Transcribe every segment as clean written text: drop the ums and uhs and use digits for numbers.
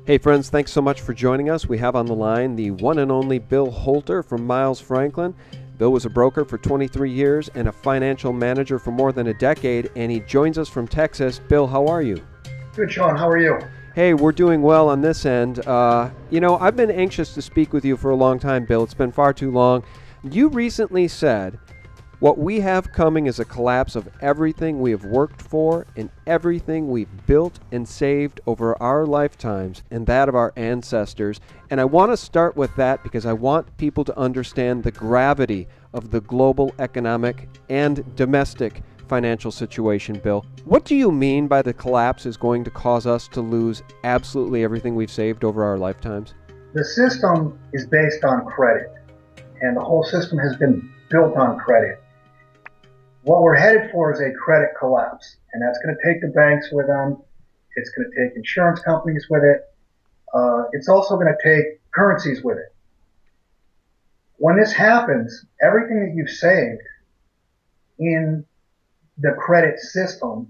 Hey friends, thanks so much for joining us. We have on the line the one and only Bill Holter from Miles Franklin. Bill was a broker for 23 years and a financial manager for more than a decade, and he joins us from Texas. Bill, how are you? Good, Sean. How are you? Hey, we're doing well on this end. I've been anxious to speak with you for a long time, Bill. It's been far too long. You recently said, what we have coming is a collapse of everything we have worked for and everything we've built and saved over our lifetimes and that of our ancestors. And I want to start with that because I want people to understand the gravity of the global economic and domestic financial situation, Bill. What do you mean by the collapse is going to cause us to lose absolutely everything we've saved over our lifetimes? The system is based on credit, and the whole system has been built on credit. What we're headed for is a credit collapse, and that's going to take the banks with them. It's going to take insurance companies with it. It's also going to take currencies with it. When this happens, everything that you've saved in the credit system,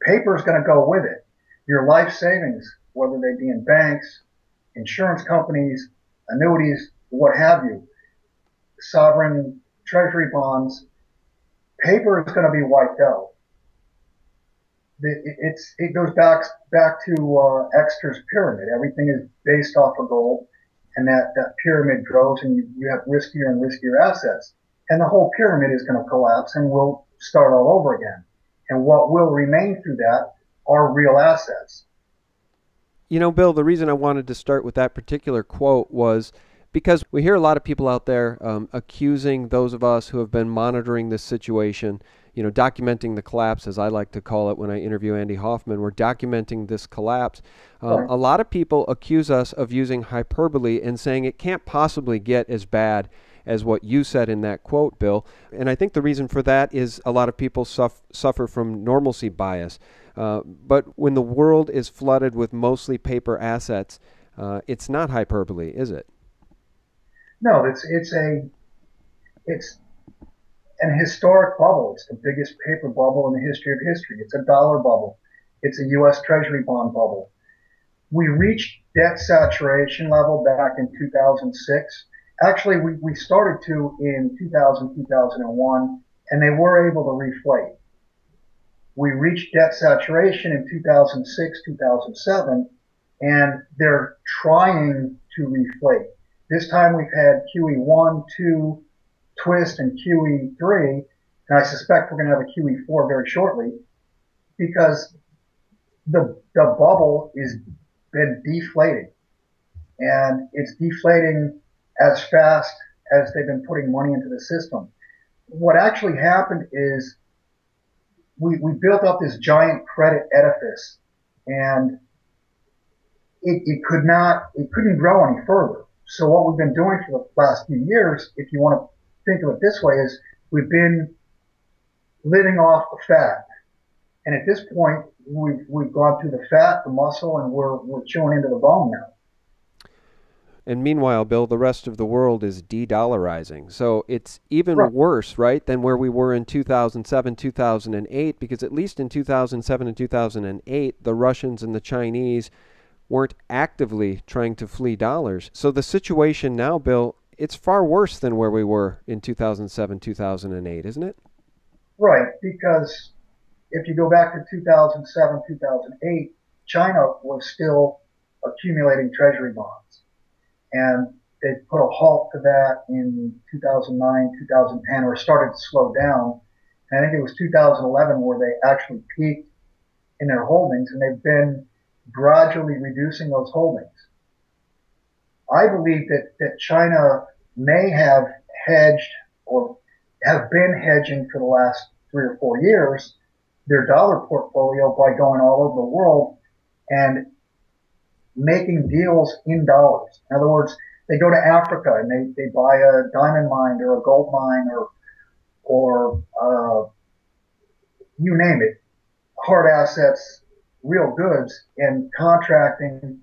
paper is going to go with it. Your life savings, whether they be in banks, insurance companies, annuities, what have you, sovereign treasury bonds, paper is going to be wiped out. It goes back to Exeter's pyramid. Everything is based off of gold, and that pyramid grows, and you have riskier and riskier assets. And the whole pyramid is going to collapse, and we'll start all over again. And what will remain through that are real assets. You know, Bill, the reason I wanted to start with that particular quote was because we hear a lot of people out there accusing those of us who have been monitoring this situation, documenting the collapse, as I like to call it when I interview Andy Hoffman. We're documenting this collapse. Right. A lot of people accuse us of using hyperbole and saying it can't possibly get as bad as what you said in that quote, Bill. And I think the reason for that is a lot of people suffer from normalcy bias. But when the world is flooded with mostly paper assets, it's not hyperbole, is it? No, it's an historic bubble. It's the biggest paper bubble in the history of history. It's a dollar bubble. It's a U.S. Treasury bond bubble. We reached debt saturation level back in 2006. Actually, we started to in 2000, 2001, and they were able to reflate. We reached debt saturation in 2006, 2007, and they're trying to reflate. This time we've had QE1, 2, twist, and QE3, and I suspect we're going to have a QE4 very shortly because the bubble is been deflating, and it's deflating as fast as they've been putting money into the system. What actually happened is we built up this giant credit edifice, and it couldn't grow any further. So what we've been doing for the last few years, if you want to think of it this way, is we've been living off the fat. And at this point, we've gone through the fat, the muscle, and we're chewing into the bone now. And meanwhile, Bill, the rest of the world is de-dollarizing. So it's even Right. worse, right, than where we were in 2007, 2008, because at least in 2007 and 2008, the Russians and the Chinese weren't actively trying to flee dollars. So the situation now, Bill, it's far worse than where we were in 2007, 2008, isn't it? Right, because if you go back to 2007, 2008, China was still accumulating treasury bonds. And they put a halt to that in 2009, 2010, or started to slow down. And I think it was 2011 where they actually peaked in their holdings, and they've been gradually reducing those holdings. I believe that China may have hedged or have been hedging for the last 3 or 4 years their dollar portfolio by going all over the world and making deals in dollars. In other words, they go to Africa and they buy a diamond mine or a gold mine or you name it, hard assets, real goods, and contracting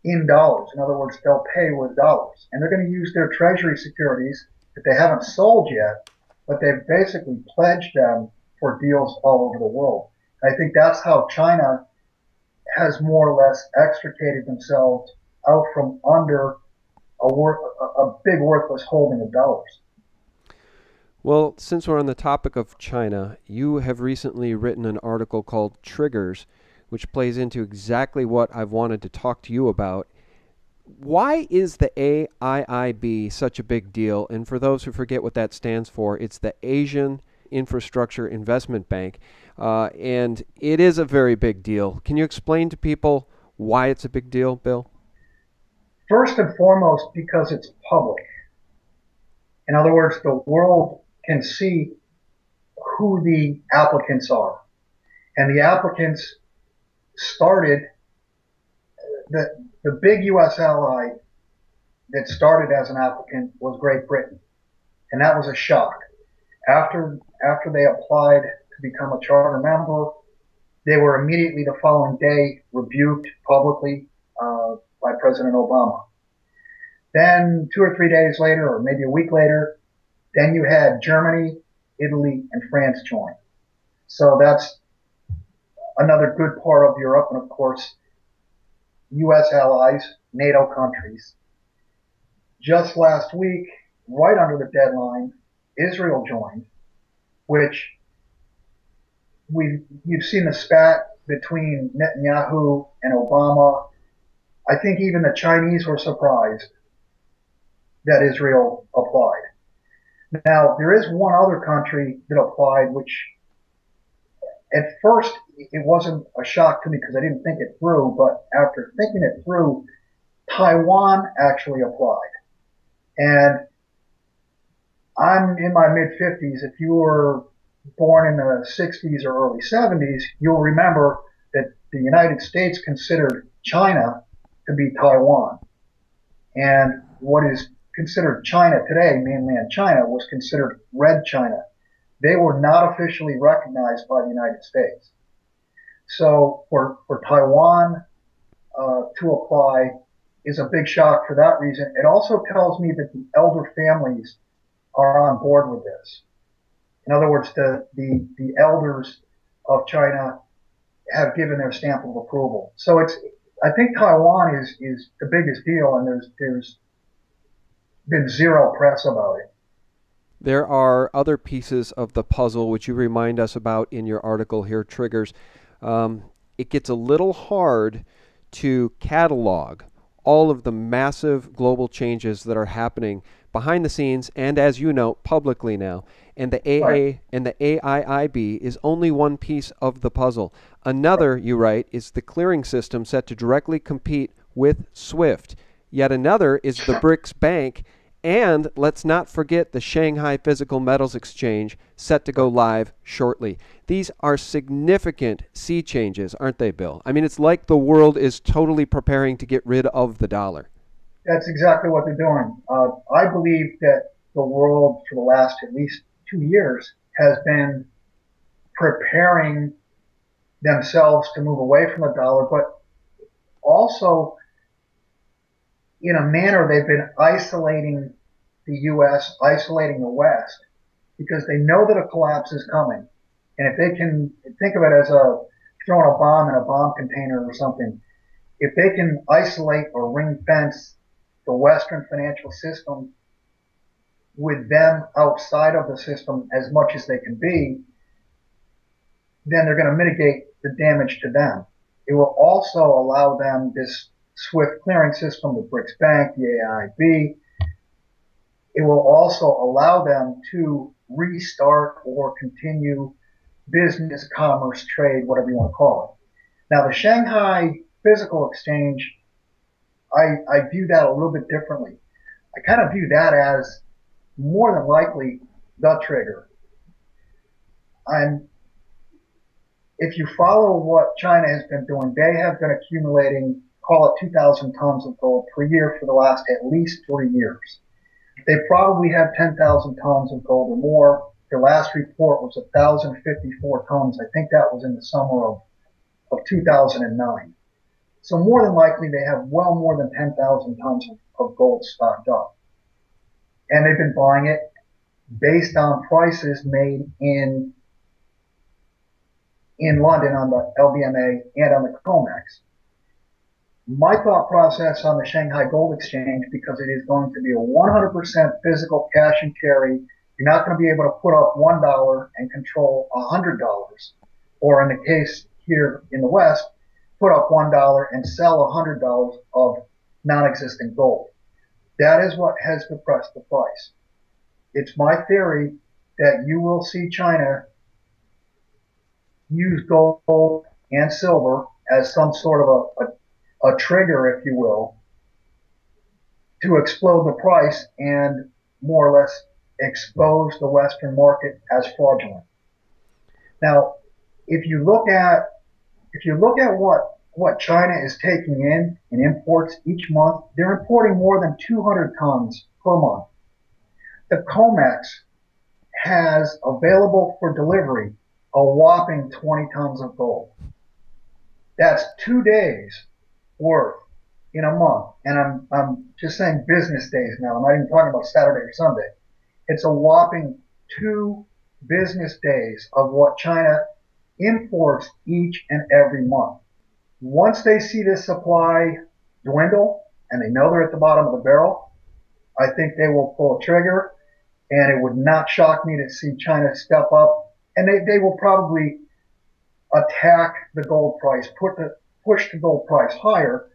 in dollars. In other words, they'll pay with dollars. And they're going to use their treasury securities that they haven't sold yet, but they've basically pledged them for deals all over the world. And I think that's how China has more or less extricated themselves out from under a big worthless holding of dollars. Well, since we're on the topic of China, you have recently written an article called Triggers, which plays into exactly what I've wanted to talk to you about. Why is the AIIB such a big deal? And for those who forget what that stands for, it's the Asian Infrastructure Investment Bank. And it is a very big deal. Can you explain to people why it's a big deal, Bill? First and foremost, because it's public. In other words, the world can see who the applicants are. And the applicants started, the big U.S. ally that started as an applicant was Great Britain. And that was a shock. After they applied to become a charter member, they were immediately the following day rebuked publicly by President Obama. Then 2 or 3 days later, or maybe a week later, then you had Germany, Italy, and France join. So that's another good part of Europe, and of course, U.S. allies, NATO countries. Just last week, right under the deadline, Israel joined, which you've seen the spat between Netanyahu and Obama. I think even the Chinese were surprised that Israel applied. Now, there is one other country that applied, which at first it wasn't a shock to me because I didn't think it through, but after thinking it through, Taiwan actually applied. And I'm in my mid 50s. If you were born in the 60s or early 70s, you'll remember that the United States considered China to be Taiwan. And what is considered China today, mainland China, was considered Red China. They were not officially recognized by the United States. So for Taiwan to apply is a big shock for that reason. It also tells me that the elder families are on board with this. In other words, the elders of China have given their stamp of approval. So I think Taiwan is the biggest deal, and there's been zero press about it. There are other pieces of the puzzle which you remind us about in your article here, Triggers. It gets a little hard to catalog all of the massive global changes that are happening behind the scenes and, as you know, publicly now. And the Right. and the AIIB is only one piece of the puzzle. Another, you write, is the clearing system set to directly compete with SWIFT. Yet another is the BRICS Bank, and let's not forget the Shanghai Physical Metals Exchange set to go live shortly. These are significant sea changes, aren't they, Bill? I mean, it's like the world is totally preparing to get rid of the dollar. That's exactly what they're doing. I believe that the world for the last at least 2 years has been preparing themselves to move away from the dollar, but also in a manner they've been isolating the U.S., isolating the West, because they know that a collapse is coming. And if they can think of it as throwing a bomb in a bomb container or something, if they can isolate or ring fence the Western financial system with them outside of the system as much as they can be, then they're going to mitigate the damage to them. It will also allow them this SWIFT clearing system, the BRICS Bank, the AIIB. It will also allow them to restart or continue business, commerce, trade, whatever you want to call it. Now, the Shanghai Physical Exchange, I view that a little bit differently. I kind of view that as more than likely the trigger. And if you follow what China has been doing, they have been accumulating, call it 2,000 tons of gold per year for the last at least 3 years. They probably have 10,000 tons of gold or more. Their last report was 1,054 tons. I think that was in the summer of 2009. So more than likely they have well more than 10,000 tons of gold stocked up. And they've been buying it based on prices made in in London on the LBMA and on the COMEX. My thought process on the Shanghai Gold Exchange, because it is going to be a 100% physical cash and carry, you're not going to be able to put up $1 and control $100, or in the case here in the West, put up $1 and sell $100 of non-existent gold. That is what has depressed the price. It's my theory that you will see China use gold and silver as some sort of a trigger, if you will, to explode the price and more or less expose the Western market as fraudulent. Now, if you look at what China is taking in imports each month, they're importing more than 200 tons per month. The COMEX has available for delivery a whopping 20 tons of gold. That's 2 days worth in a month. And I'm just saying business days now. I'm not even talking about Saturday or Sunday. It's a whopping 2 business days of what China imports each and every month. Once they see this supply dwindle and they know they're at the bottom of the barrel, I think they will pull a trigger, and it would not shock me to see China step up, and they will probably attack the gold price, push the gold price higher,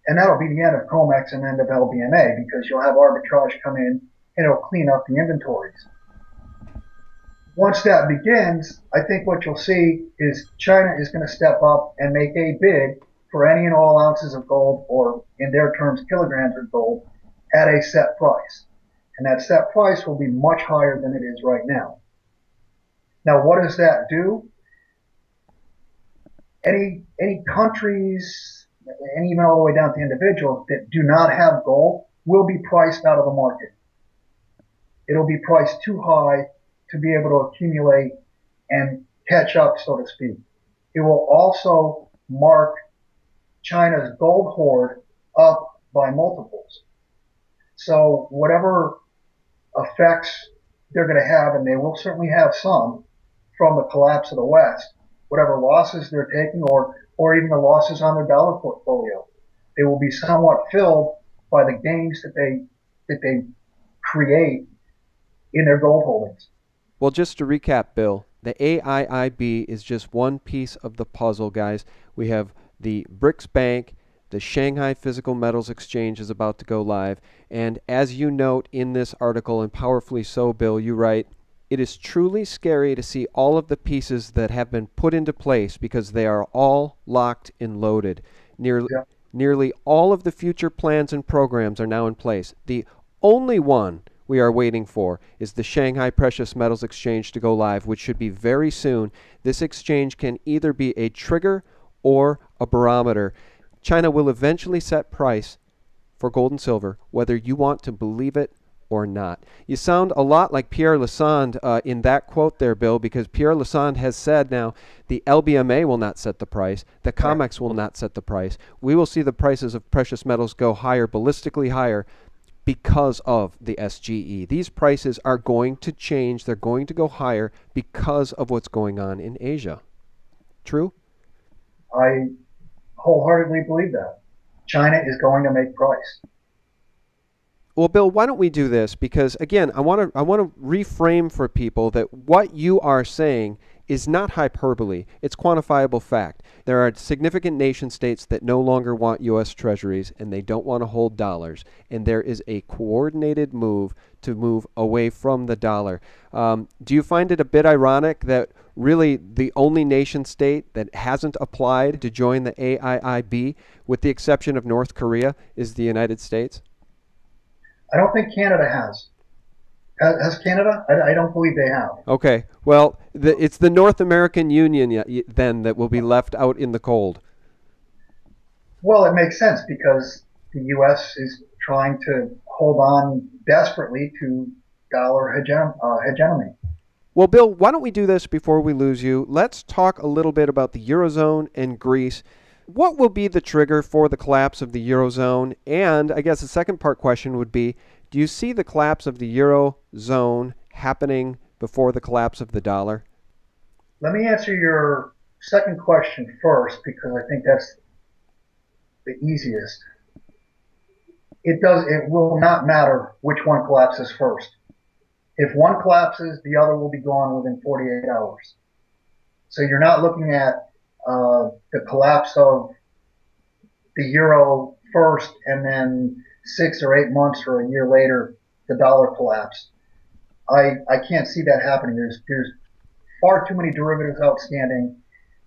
and that'll be the end of COMEX and end of LBMA, because you'll have arbitrage come in and it'll clean up the inventories. Once that begins, I think what you'll see is China is going to step up and make a bid for any and all ounces of gold, or in their terms, kilograms of gold, at a set price. And that set price will be much higher than it is right now. Now, what does that do? Any countries, and even all the way down to individuals that do not have gold, will be priced out of the market. It'll be priced too high to be able to accumulate and catch up, so to speak. It will also mark China's gold hoard up by multiples. So whatever effects they're going to have, and they will certainly have some from the collapse of the West, whatever losses they're taking, or even the losses on their dollar portfolio, they will be somewhat filled by the gains that they create in their gold holdings. Well, just to recap, Bill, the AIIB is just one piece of the puzzle, guys. We have the BRICS Bank, the Shanghai Physical Metals Exchange is about to go live, and as you note in this article, and powerfully so, Bill, you write, it is truly scary to see all of the pieces that have been put into place because they are all locked and loaded. Nearly all of the future plans and programs are now in place. The only one we are waiting for is the Shanghai Precious Metals Exchange to go live, which should be very soon. This exchange can either be a trigger or a barometer. China will eventually set price for gold and silver, whether you want to believe it or not. You sound a lot like Pierre Lassonde in that quote there, Bill, because Pierre Lassonde has said now the LBMA will not set the price, the COMEX will not set the price. We will see the prices of precious metals go higher, ballistically higher, because of the SGE. These prices are going to change. They're going to go higher because of what's going on in Asia. True? I wholeheartedly believe that. China is going to make price. Well, Bill, why don't we do this? Because again, I want to reframe for people that what you are saying is not hyperbole. It's quantifiable fact. There are significant nation states that no longer want U.S. treasuries, and they don't want to hold dollars. And there is a coordinated move to move away from the dollar. Do you find it a bit ironic that really the only nation state that hasn't applied to join the AIIB, with the exception of North Korea, is the United States? I don't think Canada has. Has Canada? I don't believe they have. Okay. Well, it's the North American Union then that will be left out in the cold. Well, it makes sense because the U.S. is trying to hold on desperately to dollar hegemony. Well, Bill, why don't we do this before we lose you? Let's talk a little bit about the Eurozone and Greece. What will be the trigger for the collapse of the Eurozone? And I guess the second part question would be, do you see the collapse of the Eurozone happening before the collapse of the dollar? Let me answer your second question first, because I think that's the easiest. It will not matter which one collapses first. If one collapses, the other will be gone within 48 hours. So you're not looking at the collapse of the euro first and then 6 or 8 months or a year later, the dollar collapse. I can't see that happening. There's far too many derivatives outstanding.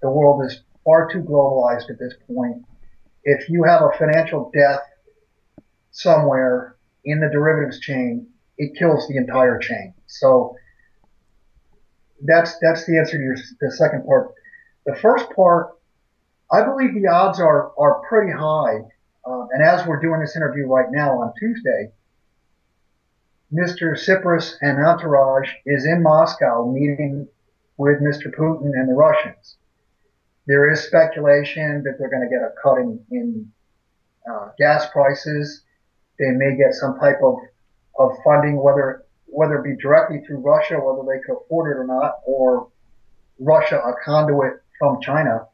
The world is far too globalized at this point. If you have a financial death somewhere in the derivatives chain, it kills the entire chain. So that's the answer to the second part. The first part, I believe the odds are pretty high. And as we're doing this interview right now on Tuesday, Mr. Tsipras and entourage is in Moscow meeting with Mr. Putin and the Russians. There is speculation that they're going to get a cut in gas prices. They may get some type of funding, whether it be directly through Russia, whether they could afford it or not, or Russia a conduit from China.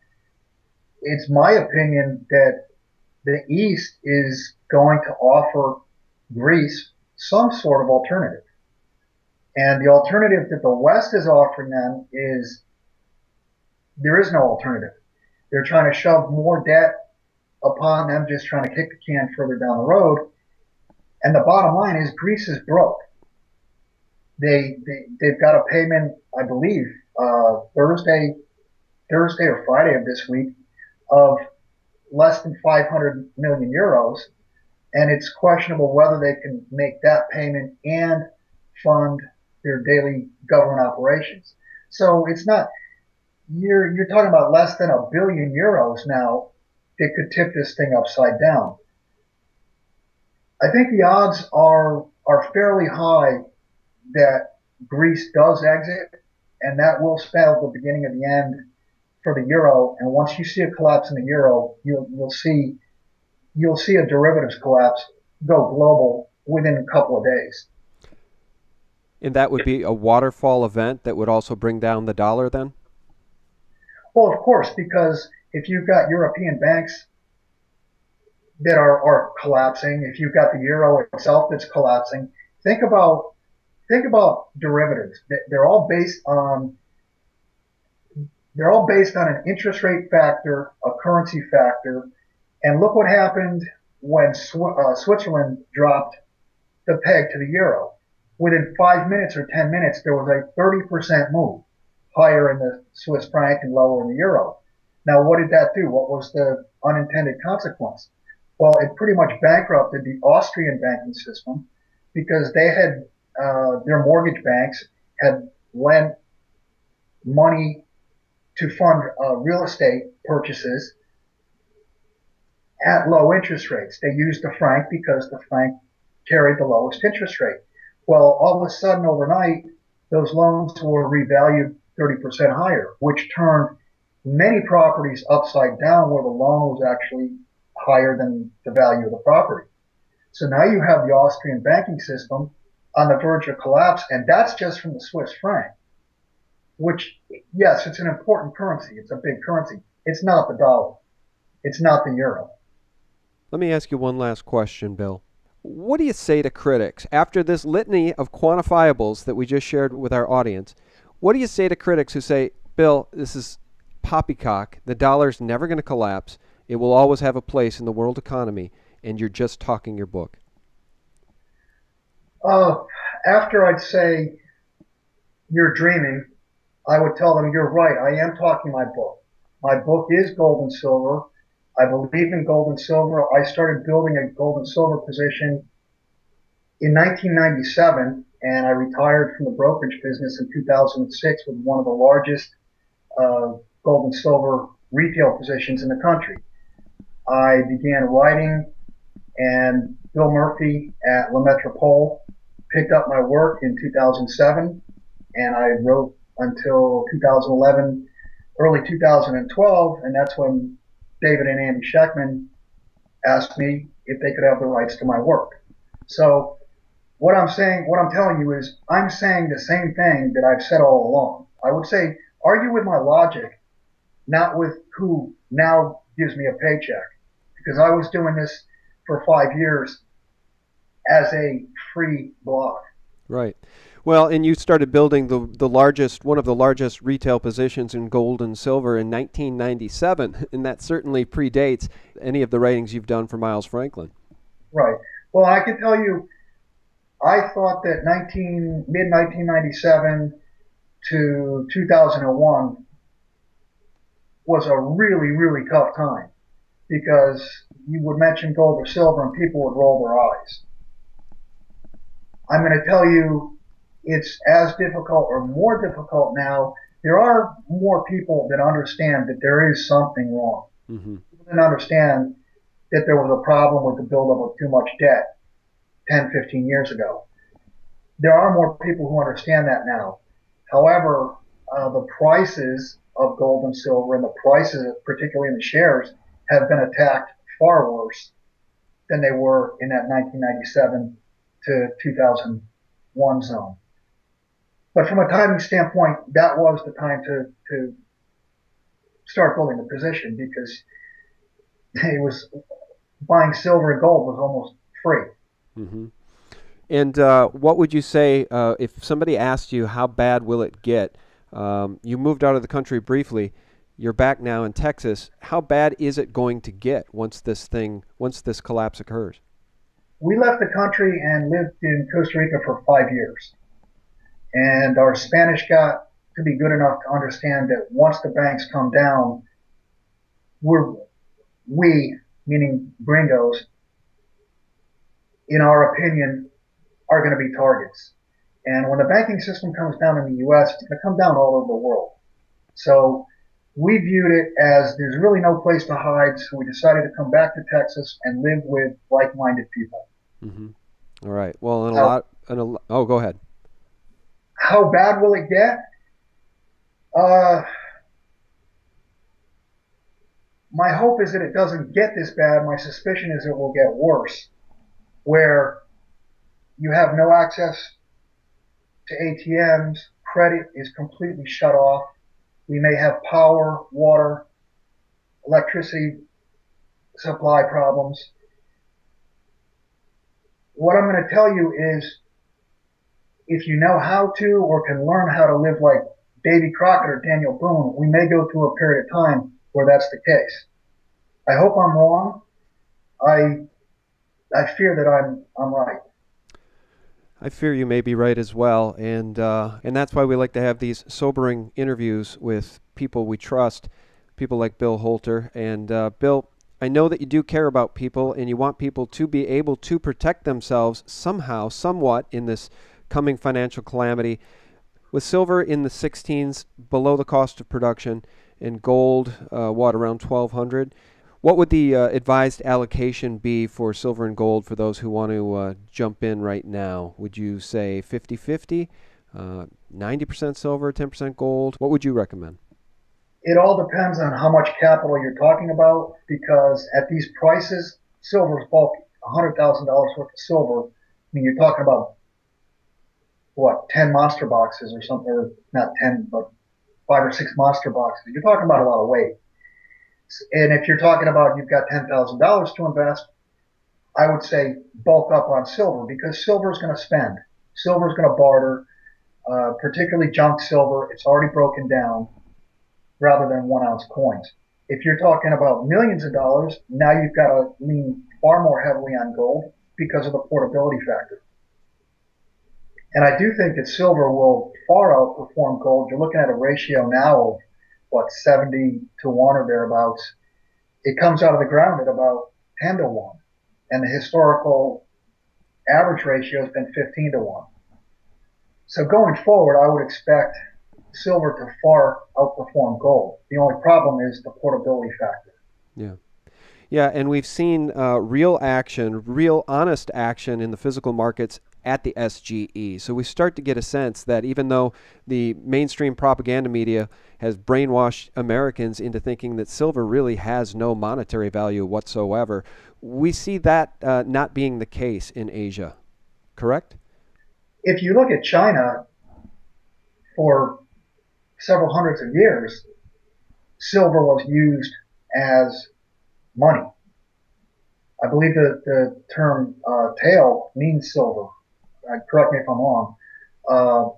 It's my opinion that the East is going to offer Greece some sort of alternative. And the alternative that the West is offering them is there is no alternative. They're trying to shove more debt upon them, just trying to kick the can further down the road. And the bottom line is Greece is broke. They've got a payment, I believe, Thursday or Friday of this week of less than 500 million euros. And it's questionable whether they can make that payment and fund their daily government operations. So it's not, you're talking about less than €1 billion now that could tip this thing upside down. I think the odds are fairly high that Greece does exit, and that will spell the beginning of the end for the euro. And once you see a collapse in the euro, you'll see a derivatives collapse go global within a couple of days. And that would be a waterfall event that would also bring down the dollar then? Well, of course, because if you've got European banks that are collapsing, if you've got the euro itself that's collapsing, think about derivatives. They're all based on an interest rate factor, a currency factor, and look what happened when Switzerland dropped the peg to the euro. Within 5 minutes or 10 minutes, there was a 30% move higher in the Swiss franc and lower in the euro. Now, what did that do? What was the unintended consequence? Well, it pretty much bankrupted the Austrian banking system because they had their mortgage banks had lent money to fund real estate purchases at low interest rates. They used the franc because the franc carried the lowest interest rate. Well, all of a sudden, overnight, those loans were revalued 30% higher, which turned many properties upside down where the loan was actually higher than the value of the property. So now you have the Austrian banking system on the verge of collapse, and that's just from the Swiss franc, which, yes, it's an important currency. It's a big currency. It's not the dollar. It's not the euro. Let me ask you one last question, Bill. What do you say to critics after this litany of quantifiables that we just shared with our audience? What do you say to critics who say, Bill, this is poppycock. The dollar's never going to collapse. It will always have a place in the world economy, and you're just talking your book? After I'd say you're dreaming, I would tell them you're right. I am talking my book. My book is gold and silver. I believe in gold and silver. I started building a gold and silver position in 1997, and I retired from the brokerage business in 2006 with one of the largest gold and silver retail positions in the country. I began writing, and Bill Murphy at La Metropole picked up my work in 2007, and I wrote until 2011, early 2012, and that's when David and Andy Sheckman asked me if they could have the rights to my work. So what I'm telling you is I'm saying the same thing that I've said all along. I would say, argue with my logic. not with who now gives me a paycheck. Because I was doing this for 5 years as a free blog. Right. Well, and you started building the largest, one of the largest retail positions in gold and silver in 1997, and that certainly predates any of the writings you've done for Miles Franklin. Right. Well, I can tell you, I thought that mid 1997 to 2001 was a really, really tough time because you would mention gold or silver and people would roll their eyes. I'm going to tell you it's as difficult or more difficult now. There are more people that understand that there is something wrong. Mm-hmm. People didn't understand that there was a problem with the buildup of too much debt 10, 15 years ago. There are more people who understand that now. However, the prices of gold and silver and the prices, particularly in the shares, have been attacked far worse than they were in that 1997 to 2001 zone. But from a timing standpoint, that was the time to start building the position because it was buying silver and gold was almost free. Mm-hmm. And what would you say if somebody asked you how bad will it get? You moved out of the country briefly. You're back now in Texas. How bad is it going to get once this collapse occurs? We left the country and lived in Costa Rica for 5 years. And our Spanish got to be good enough to understand that once the banks come down, we, meaning gringos, in our opinion, are going to be targets. And when the banking system comes down in the U.S., it's going to come down all over the world. So we viewed it as there's really no place to hide, so we decided to come back to Texas and live with like-minded people. Mm-hmm. All right. Well, go ahead. How bad will it get? My hope is that it doesn't get this bad. My suspicion is it will get worse, where you have no access to ATMs, credit is completely shut off. We may have power, water, electricity supply problems. What I'm going to tell you is if you know how to or can learn how to live like Davy Crockett or Daniel Boone, we may go through a period of time where that's the case. I hope I'm wrong. I fear that I'm right. I fear you may be right as well, and that's why we like to have these sobering interviews with people we trust, people like Bill Holter. And Bill, I know that you do care about people, and you want people to be able to protect themselves somehow, somewhat, in this coming financial calamity. With silver in the 16s, below the cost of production, and gold, around 1,200. What would the advised allocation be for silver and gold for those who want to jump in right now? Would you say 50-50, 90% silver, 10% gold? What would you recommend? It all depends on how much capital you're talking about because at these prices, silver's bulk, $100,000 worth of silver. I mean, you're talking about, what, 10 monster boxes or something, or not 10, but 5 or 6 monster boxes. You're talking about a lot of weight. And if you're talking about you've got $10,000 to invest, I would say bulk up on silver because silver is going to spend. Silver is going to barter, particularly junk silver. It's already broken down rather than 1 ounce coins. If you're talking about millions of dollars, now you've got to lean far more heavily on gold because of the portability factor. And I do think that silver will far outperform gold. You're looking at a ratio now of, 70 to 1 or thereabouts. It comes out of the ground at about 10 to 1. And the historical average ratio has been 15 to 1. So going forward, I would expect silver to far outperform gold. The only problem is the portability factor. Yeah. Yeah, and we've seen real action, real honest action in the physical markets at the SGE. So we start to get a sense that even though the mainstream propaganda media has brainwashed Americans into thinking that silver really has no monetary value whatsoever, we see that not being the case in Asia. Correct? If you look at China for several hundreds of years, silver was used as money. I believe that the term tael means silver. Correct me if I'm wrong. Uh,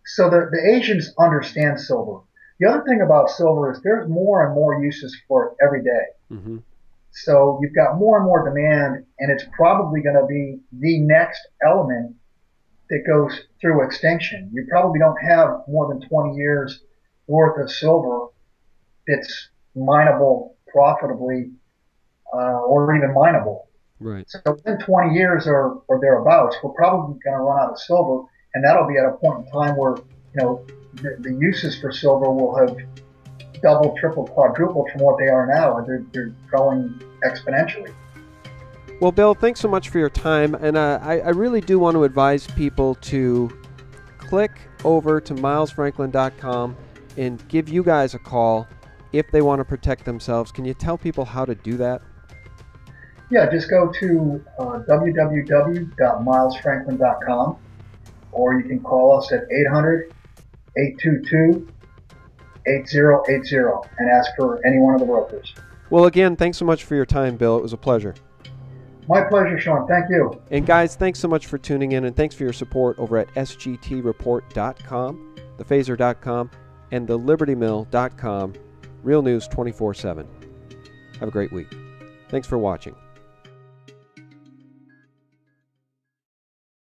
so the Asians understand silver. The other thing about silver is there's more and more uses for it every day. Mm-hmm. So you've got more and more demand, and it's probably going to be the next element that goes through extinction. You probably don't have more than 20 years worth of silver that's mineable profitably or even mineable. Right. So within 20 years or thereabouts, we're probably going to run out of silver, and that'll be at a point in time where the uses for silver will have doubled, tripled, quadrupled from what they are now. They're growing exponentially. Well, Bill, thanks so much for your time, and I really do want to advise people to click over to milesfranklin.com and give you guys a call if they want to protect themselves. Can you tell people how to do that? Yeah, just go to www.milesfranklin.com, or you can call us at 800-822-8080 and ask for any one of the brokers. Well, again, thanks so much for your time, Bill. It was a pleasure. My pleasure, Sean. Thank you. And guys, thanks so much for tuning in, and thanks for your support over at sgtreport.com, thephaser.com, and thelibertymill.com. Real news 24/7. Have a great week. Thanks for watching.